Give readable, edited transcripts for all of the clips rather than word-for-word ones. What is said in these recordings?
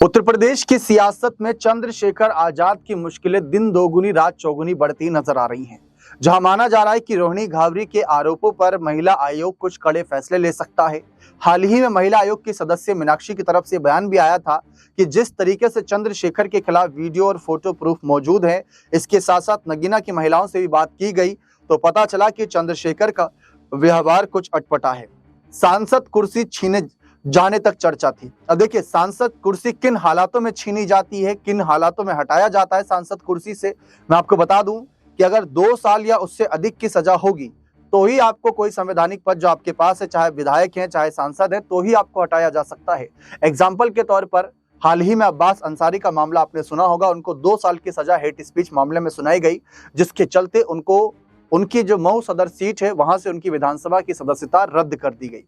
उत्तर प्रदेश की सियासत में चंद्रशेखर आजाद की मुश्किलें दिन दोगुनी रात चौगुनी बढ़ती नजर आ रही हैं। जहां माना जा रहा है कि रोहिणी घावरी के आरोपों पर महिला आयोग कुछ कड़े फैसले ले सकता है। हाल ही में महिला आयोग की सदस्य मीनाक्षी की तरफ से बयान भी आया था कि जिस तरीके से चंद्रशेखर के खिलाफ वीडियो और फोटो प्रूफ मौजूद है, इसके साथ साथ नगीना की महिलाओं से भी बात की गई तो पता चला कि चंद्रशेखर का व्यवहार कुछ अटपटा है। सांसद कुर्सी छीने जाने तक चर्चा थी। अब देखिए, सांसद कुर्सी किन हालातों में छीनी जाती है, किन हालातों में हटाया जाता है सांसद कुर्सी से, मैं आपको बता दूं कि अगर 2 साल या उससे अधिक की सजा होगी तो ही आपको कोई संवैधानिक पद जो आपके पास है, चाहे विधायक हैं चाहे सांसद हैं, तो ही आपको हटाया जा सकता है। एग्जाम्पल के तौर पर हाल ही में अब्बास अंसारी का मामला आपने सुना होगा। उनको 2 साल की सजा हेट स्पीच मामले में सुनाई गई, जिसके चलते उनको उनकी जो मऊ सदर सीट है वहां से उनकी विधानसभा की सदस्यता रद्द कर दी गई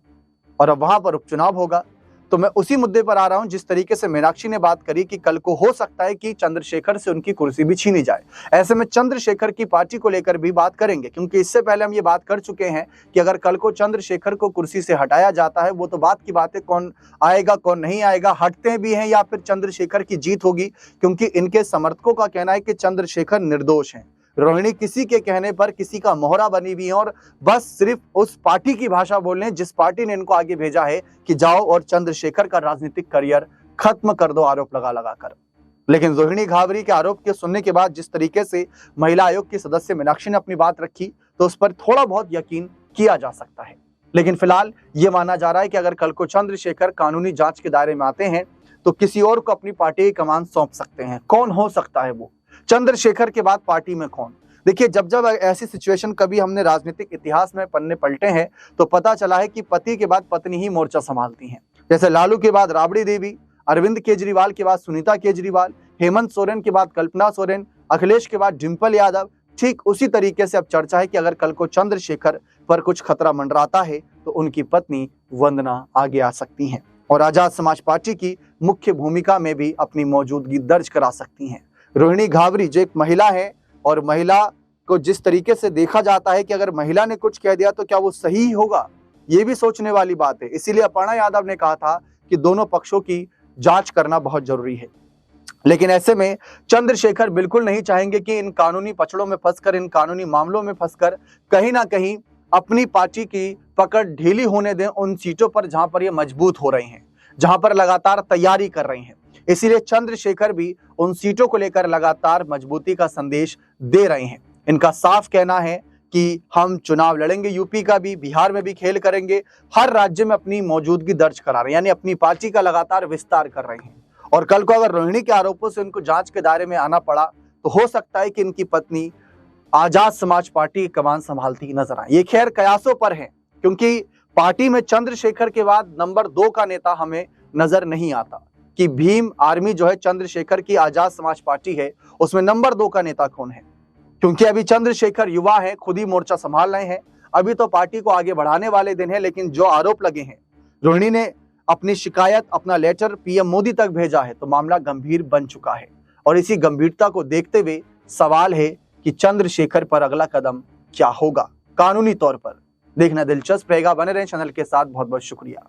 और अब वहां पर उपचुनाव होगा। तो मैं उसी मुद्दे पर आ रहा हूं, जिस तरीके से मीनाक्षी ने बात करी कि कल को हो सकता है कि चंद्रशेखर से उनकी कुर्सी भी छीनी जाए। ऐसे में चंद्रशेखर की पार्टी को लेकर भी बात करेंगे, क्योंकि इससे पहले हम ये बात कर चुके हैं कि अगर कल को चंद्रशेखर को कुर्सी से हटाया जाता है, वो तो बात की बात है, कौन आएगा कौन नहीं आएगा, हटते भी हैं या फिर चंद्रशेखर की जीत होगी, क्योंकि इनके समर्थकों का कहना है कि चंद्रशेखर निर्दोष हैं। रोहिणी किसी के कहने पर किसी का मोहरा बनी हुई है और बस सिर्फ उस पार्टी की भाषा बोल रहे हैं जिस पार्टी ने इनको आगे भेजा है कि जाओ और चंद्रशेखर का राजनीतिक करियर खत्म कर दो आरोप लगा लगा कर। लेकिन रोहिणी घावरी के आरोप के सुनने के बाद जिस तरीके से महिला आयोग की सदस्य मीनाक्षी ने अपनी बात रखी तो उस पर थोड़ा बहुत यकीन किया जा सकता है। लेकिन फिलहाल ये माना जा रहा है कि अगर कल को चंद्रशेखर कानूनी जांच के दायरे में आते हैं तो किसी और को अपनी पार्टी की कमान सौंप सकते हैं। कौन हो सकता है वो? चंद्रशेखर के बाद पार्टी में कौन? देखिए, जब जब ऐसी सिचुएशन कभी हमने राजनीतिक इतिहास में पन्ने पलटे हैं तो पता चला है कि पति के बाद पत्नी ही मोर्चा संभालती हैं। जैसे लालू के बाद राबड़ी देवी, अरविंद केजरीवाल के बाद सुनीता केजरीवाल, हेमंत सोरेन के बाद कल्पना सोरेन, अखिलेश के बाद डिंपल यादव। ठीक उसी तरीके से अब चर्चा है कि अगर कल को चंद्रशेखर पर कुछ खतरा मंडराता है तो उनकी पत्नी वंदना आगे आ सकती हैं और आजाद समाज पार्टी की मुख्य भूमिका में भी अपनी मौजूदगी दर्ज करा सकती हैं। रोहिणी घावरी जो एक महिला है और महिला को जिस तरीके से देखा जाता है कि अगर महिला ने कुछ कह दिया तो क्या वो सही होगा, ये भी सोचने वाली बात है। इसीलिए अपर्णा यादव ने कहा था कि दोनों पक्षों की जांच करना बहुत जरूरी है। लेकिन ऐसे में चंद्रशेखर बिल्कुल नहीं चाहेंगे कि इन कानूनी पचड़ों में फंसकर, इन कानूनी मामलों में फंसकर कहीं ना कहीं अपनी पार्टी की पकड़ ढीली होने दें उन सीटों पर जहां पर ये मजबूत हो रहे हैं, जहां पर लगातार तैयारी कर रहे हैं। इसीलिए चंद्रशेखर भी उन सीटों को लेकर लगातार मजबूती का संदेश दे रहे हैं। इनका साफ कहना है कि हम चुनाव लड़ेंगे, यूपी का भी, बिहार में भी खेल करेंगे, हर राज्य में अपनी मौजूदगी दर्ज करा रहे हैं, यानी अपनी पार्टी का लगातार विस्तार कर रहे हैं। और कल को अगर रोहिणी के आरोपों से उनको जांच के दायरे में आना पड़ा तो हो सकता है कि इनकी पत्नी आजाद समाज पार्टी की कमान संभालती नजर आए। ये खैर कयासों पर है, क्योंकि पार्टी में चंद्रशेखर के बाद नंबर 2 का नेता हमें नजर नहीं आता कि भीम आर्मी जो है चंद्रशेखर की आजाद समाज पार्टी है, उसमें नंबर 2 का नेता कौन है? क्योंकि अभी चंद्रशेखर युवा है, खुद ही मोर्चा संभाल रहे हैं, अभी तो पार्टी को आगे बढ़ाने वाले दिन है। लेकिन जो आरोप लगे हैं, रोहिणी ने अपनी शिकायत, अपना लेटर पीएम मोदी तक भेजा है, तो मामला गंभीर बन चुका है। और इसी गंभीरता को देखते हुए सवाल है कि चंद्रशेखर पर अगला कदम क्या होगा कानूनी तौर पर। देखना दिलचस्प रहेगा। बने रहें चैनल के साथ। बहुत बहुत शुक्रिया।